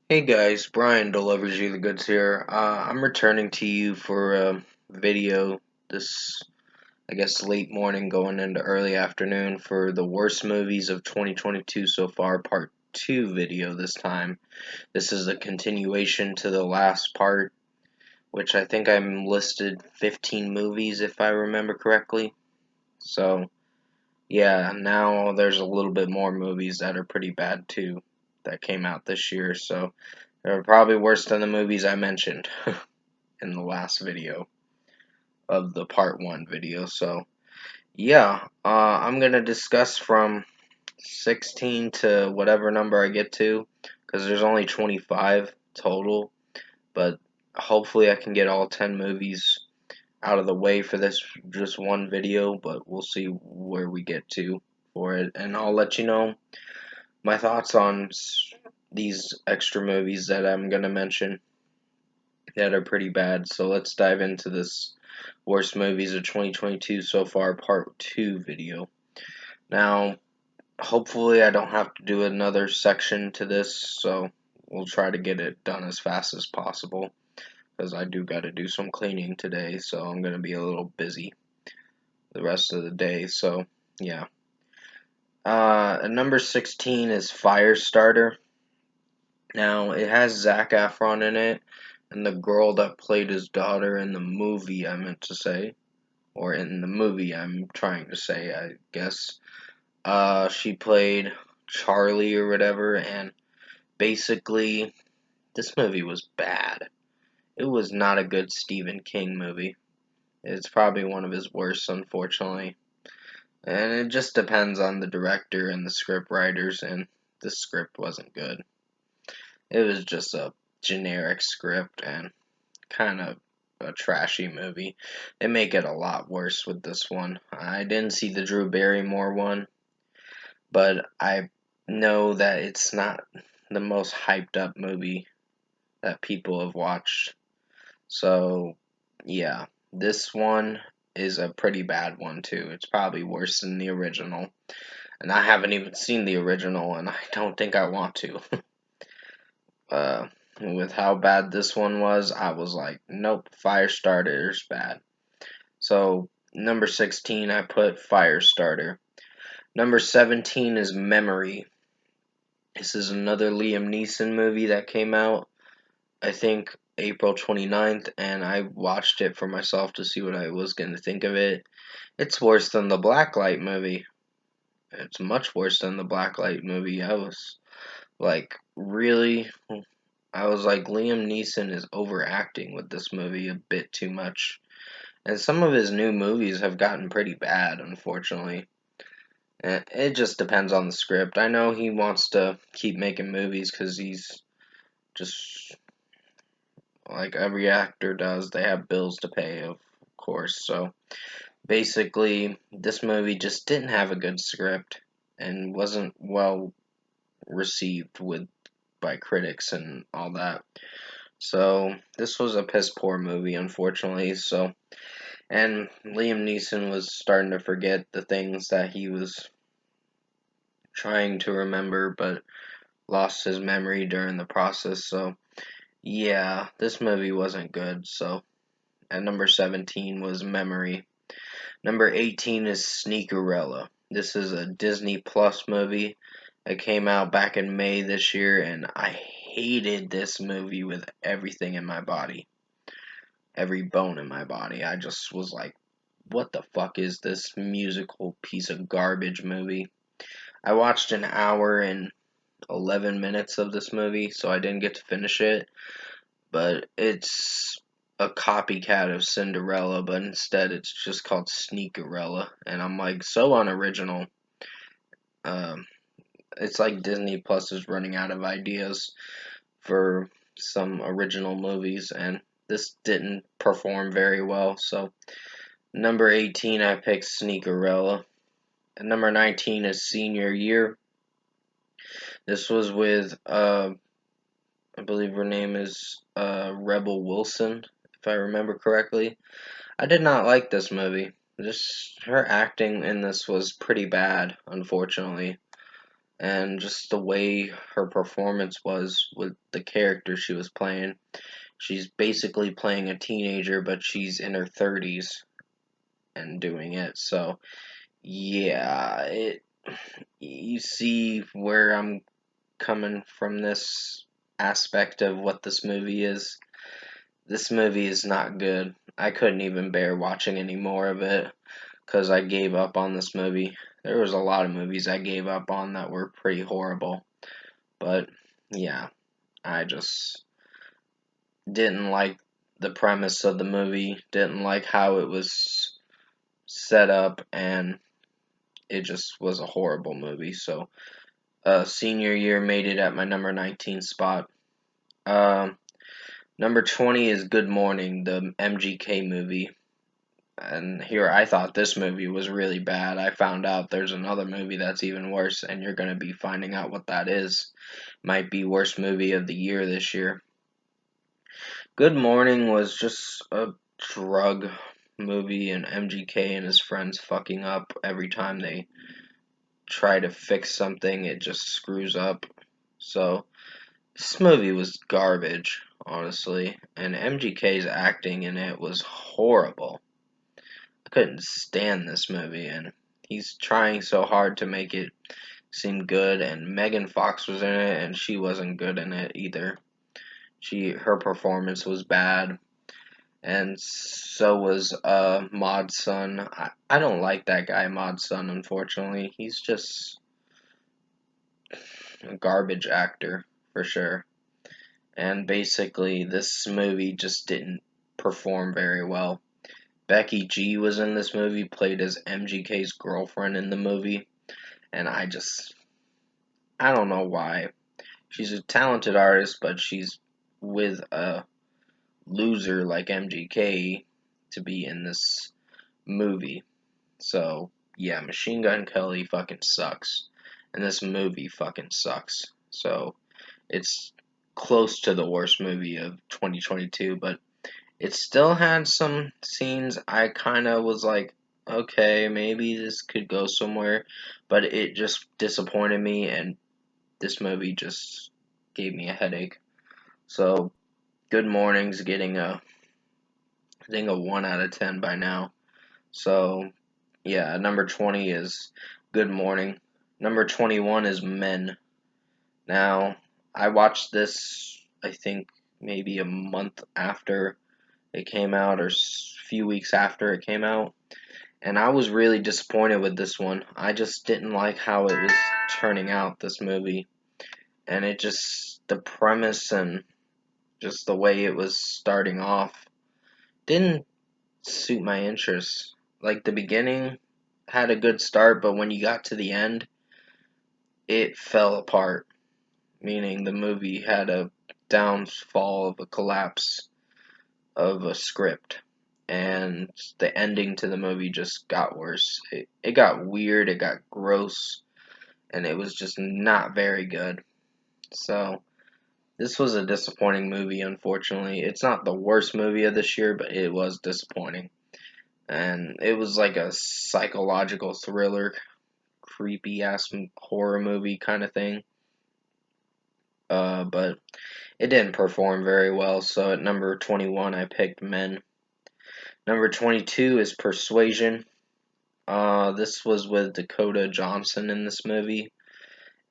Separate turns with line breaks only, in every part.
Hey guys, Brian delivers you the goods here. I'm returning to you for a video this, I guess, late morning going into early afternoon for the worst movies of 2022 so far, part 2 video this time. This is a continuation to the last part, which I think I'm listed 15 movies if I remember correctly. So, yeah, now there's a little bit more movies that are pretty bad too that came out this year, so they're probably worse than the movies I mentioned in the last video of the part 1 video. So, yeah, I'm going to discuss from 16 to whatever number I get to, because there's only 25 total, but hopefully I can get all 10 movies out of the way for this just one video, but we'll see where we get to for it, and I'll let you know my thoughts on these extra movies that I'm going to mention that are pretty bad. So let's dive into this worst movies of 2022 so far part 2 video. Now, hopefully I don't have to do another section to this, so we'll try to get it done as fast as possible because I do got to do some cleaning today, so I'm going to be a little busy the rest of the day. So, yeah. Number 16 is Firestarter. Now, it has Zac Efron in it, and the girl that played his daughter in the movie, I meant to say, or in the movie, I'm trying to say, I guess. She played Charlie or whatever, and basically, this movie was bad. It was not a good Stephen King movie. It's probably one of his worst, unfortunately. And it just depends on the director and the script writers, and the script wasn't good. It was just a generic script and kind of a trashy movie. They make it a lot worse with this one. I didn't see the Drew Barrymore one, but I know that it's not the most hyped up movie that people have watched. So, yeah, this one is a pretty bad one too. It's probably worse than the original. And I haven't even seen the original, and I don't think I want to. uh, with how bad this one was, I was like, nope, Firestarter's bad. So, number 16, I put Firestarter. Number 17 is Memory. This is another Liam Neeson movie that came out, I think, April 29th, and I watched it for myself to see what I was going to think of it. It's worse than the Blacklight movie. It's much worse than the Blacklight movie. I was like, really? I was like, Liam Neeson is overacting with this movie a bit too much. And some of his new movies have gotten pretty bad, unfortunately. And it just depends on the script. I know he wants to keep making movies because he's just like every actor does. They have bills to pay, of course. So basically, this movie just didn't have a good script and wasn't well received with by critics and all that. So this was a piss poor movie, unfortunately. So, and Liam Neeson was starting to forget the things that he was trying to remember, but lost his memory during the process. So, yeah, this movie wasn't good. So, at number 17 was Memory. Number 18 is Sneakerella. This is a Disney Plus movie. It came out back in May this year, and I hated this movie with everything in my body. Every bone in my body. I just was like, what the fuck is this musical piece of garbage movie? I watched an hour and 11 minutes of this movie, so I didn't get to finish it. But it's a copycat of Cinderella, but instead it's just called Sneakerella. And I'm like, so unoriginal. Um, it's like Disney Plus is running out of ideas for some original movies, and this didn't perform very well. So, number 18, I picked Sneakerella. And number 19 is Senior Year. This was with, I believe her name is Rebel Wilson, if I remember correctly. I did not like this movie. Just her acting in this was pretty bad, unfortunately. and just the way her performance was with the character she was playing. She's basically playing a teenager, but she's in her 30s and doing it. So, yeah, you see where I'm coming from this aspect of what this movie is. This movie is not good. I couldn't even bear watching any more of it because I gave up on this movie. There was a lot of movies I gave up on that were pretty horrible. But yeah, I just didn't like the premise of the movie, didn't like how it was set up, and it just was a horrible movie. So, senior year made it at my number 19 spot. Number 20 is Good Morning, the MGK movie. And here I thought this movie was really bad. I found out there's another movie that's even worse, and you're going to be finding out what that is. Might be worst movie of the year this year. Good Morning was just a drug movie, and MGK and his friends fucking up every time they try to fix something, it just screws up. So, this movie was garbage, honestly, and MGK's acting in it was horrible. I couldn't stand this movie, and he's trying so hard to make it seem good, and Megan Fox was in it, and she wasn't good in it either. Her performance was bad, and so was Maud's son. I don't like that guy, Maud's son, unfortunately. He's just a garbage actor, for sure. And basically, this movie just didn't perform very well. Becky G was in this movie, played as MGK's girlfriend in the movie, and I don't know why. She's a talented artist, but she's with a loser like MGK to be in this movie. So, yeah, Machine Gun Kelly fucking sucks. And this movie fucking sucks. So, it's close to the worst movie of 2022, but it still had some scenes I kind of was like, okay, maybe this could go somewhere, but it just disappointed me, and this movie just gave me a headache. So, Good Morning's getting I think a 1 out of 10 by now. So, yeah, number 20 is Good Morning. Number 21 is Men. Now, I watched this, I think, maybe a month after it came out, or a few weeks after it came out, and I was really disappointed with this one. I just didn't like how it was turning out, this movie, and the premise and just the way it was starting off didn't suit my interests. Like, the beginning had a good start, but when you got to the end, it fell apart, meaning the movie had a downfall of a collapse of a script, and the ending to the movie just got worse. It got weird, it got gross, and it was just not very good. So, this was a disappointing movie, unfortunately. It's not the worst movie of this year, but it was disappointing. And it was like a psychological thriller, creepy ass horror movie kind of thing. But it didn't perform very well, so at number 21, I picked Men. Number 22 is Persuasion. This was with Dakota Johnson in this movie,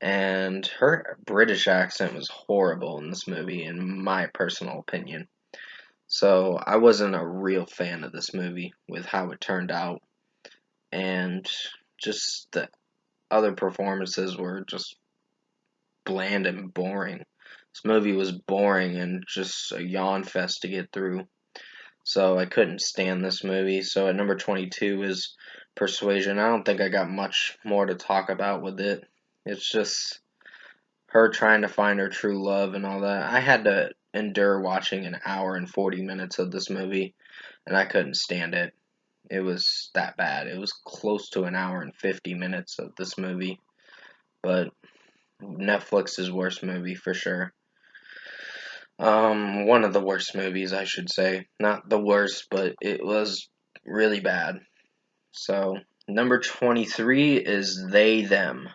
and her British accent was horrible in this movie, in my personal opinion. So I wasn't a real fan of this movie with how it turned out, and just the other performances were just bland and boring. This movie was boring and just a yawn fest to get through. So I couldn't stand this movie. So at number 22 is Persuasion. I don't think I got much more to talk about with it. It's just her trying to find her true love and all that. I had to endure watching an hour and 40 minutes of this movie, and I couldn't stand it. It was that bad. It was close to an hour and 50 minutes of this movie, but Netflix's worst movie for sure. One of the worst movies, I should say. Not the worst, but it was really bad. So, number 23 is They Them.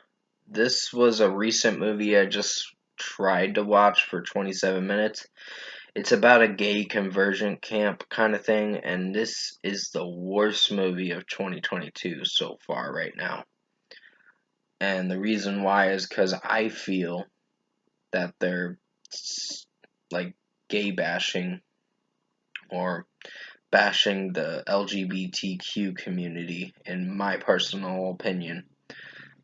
this was a recent movie I just tried to watch for 27 minutes. It's about a gay conversion camp kind of thing, and this is the worst movie of 2022 so far right now. And the reason why is because I feel that they're like gay bashing or bashing the LGBTQ community, in my personal opinion.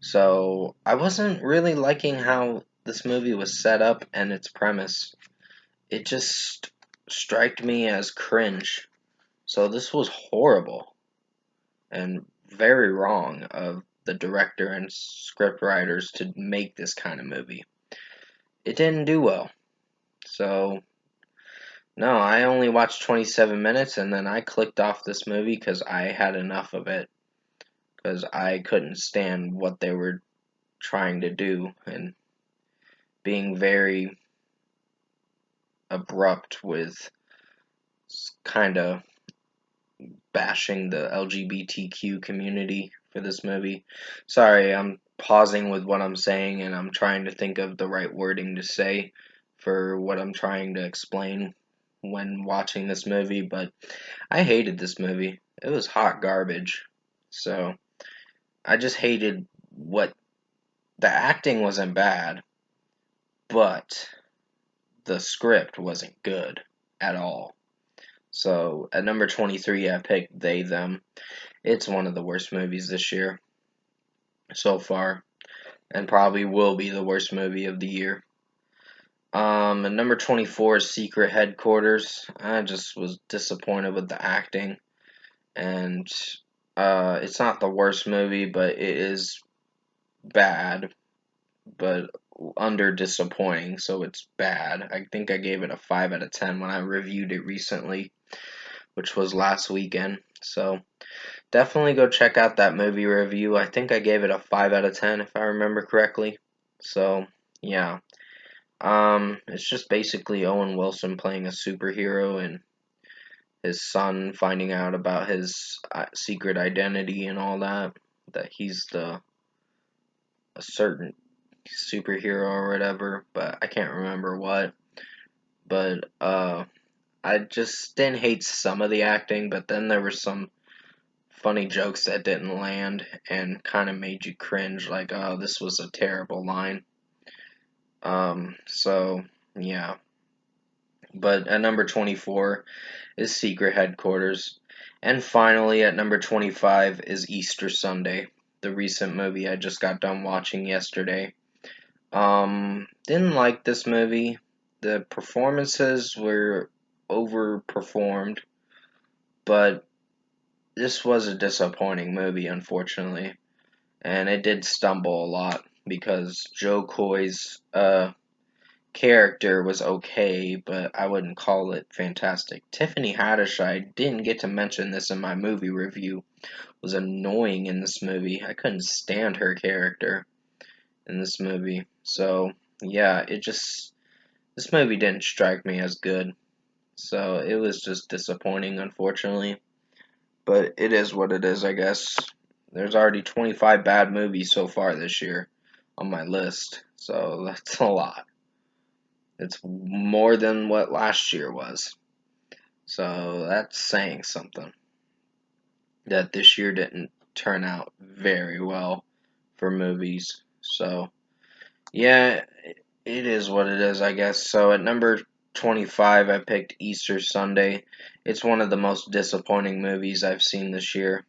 So I wasn't really liking how this movie was set up and its premise. It just struck me as cringe. So this was horrible and very wrong of the director and script writers to make this kind of movie. It didn't do well. So no, I only watched 27 minutes and then I clicked off this movie because I had enough of it. Because I couldn't stand what they were trying to do and being very abrupt with kind of bashing the LGBTQ community for this movie. Sorry, I'm pausing with what I'm saying and I'm trying to think of the right wording to say for what I'm trying to explain when watching this movie, but I hated this movie. It was hot garbage. So, I just hated what the acting wasn't bad, but the script wasn't good at all. So, at number 23, I picked They Them. It's one of the worst movies this year so far, and probably will be the worst movie of the year. At number 24 is Secret Headquarters. I just was disappointed with the acting, and it's not the worst movie, but it is bad, but under disappointing, so it's bad. I think I gave it a 5 out of 10 when I reviewed it recently, which was last weekend. So definitely go check out that movie review. I think I gave it a 5 out of 10 if I remember correctly. So, yeah. It's just basically Owen Wilson playing a superhero and his son finding out about his secret identity and all that. That he's a certain superhero or whatever, but I can't remember what. But I just didn't hate some of the acting, but then there were some funny jokes that didn't land and kind of made you cringe, like, oh, this was a terrible line. So yeah. But at number 24 is Secret Headquarters. And finally, at number 25 is Easter Sunday, the recent movie I just got done watching yesterday. Didn't like this movie. The performances were overperformed, but this was a disappointing movie, unfortunately. And it did stumble a lot because Joe Coy's character was okay, but I wouldn't call it fantastic. Tiffany Haddish, I didn't get to mention this in my movie review, was annoying in this movie. I couldn't stand her character in this movie. So, yeah, this movie didn't strike me as good. So, it was just disappointing, unfortunately. But it is what it is, I guess. There's already 25 bad movies so far this year on my list. So, that's a lot. It's more than what last year was. So that's saying something. That this year didn't turn out very well for movies. So, yeah, it is what it is, I guess. So at number 25, I picked Easter Sunday. It's one of the most disappointing movies I've seen this year.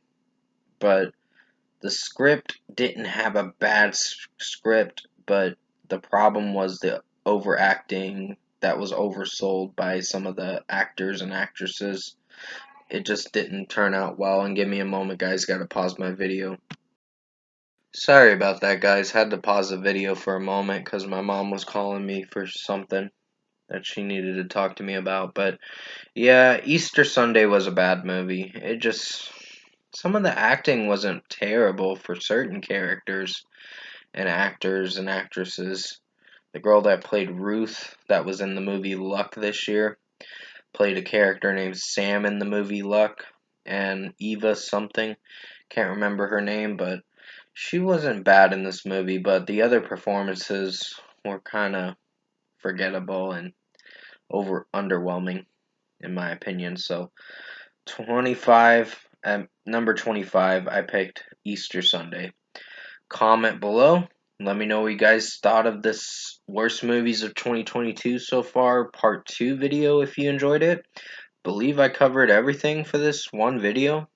But the script didn't have a bad script, but the problem was the overacting that was oversold by some of the actors and actresses. It just didn't turn out well. And give me a moment, guys. Gotta pause my video. Sorry about that, guys. Had to pause the video for a moment because my mom was calling me for something that she needed to talk to me about. But yeah, Easter Sunday was a bad movie. It just. Some of the acting wasn't terrible for certain characters and actors and actresses. The girl that played Ruth, that was in the movie Luck this year, played a character named Sam in the movie Luck, and Eva something. Can't remember her name, but She wasn't bad in this movie, but the other performances were kind of forgettable and over underwhelming in my opinion. So 25 at number 25, I picked Easter Sunday. Comment below. Let me know what you guys thought of this worst movies of 2022 so far part 2 video if you enjoyed it. Believe I covered everything for this one video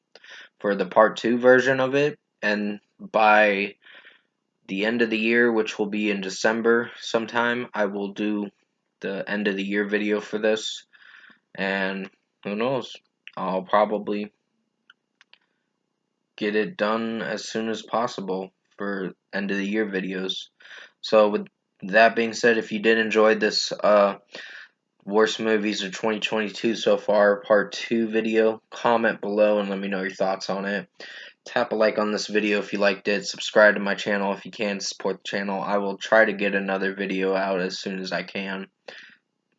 for the part 2 version of it, and by the end of the year, which will be in December sometime, I will do the end of the year video for this, and who knows, I'll probably get it done as soon as possible for end of the year videos. So with that being said, if you did enjoy this worst movies of 2022 so far part 2 video, comment below and let me know your thoughts on it. Tap a like on this video if you liked it. Subscribe to my channel if you can, support the channel. I will try to get another video out as soon as I can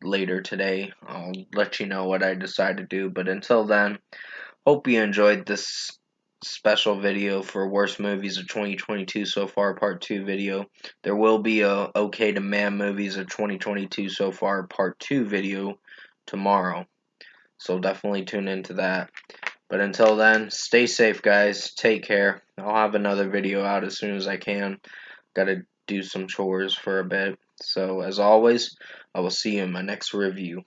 later today. I'll let you know what I decide to do, but until then, hope you enjoyed this special video for worst movies of 2022 so far part 2 video. There will be a okay to man movies of 2022 so far part 2 video tomorrow, so definitely tune into that. But until then, stay safe guys, take care. I'll have another video out as soon as I can. Gotta do some chores for a bit. So as always, I will see you in my next review.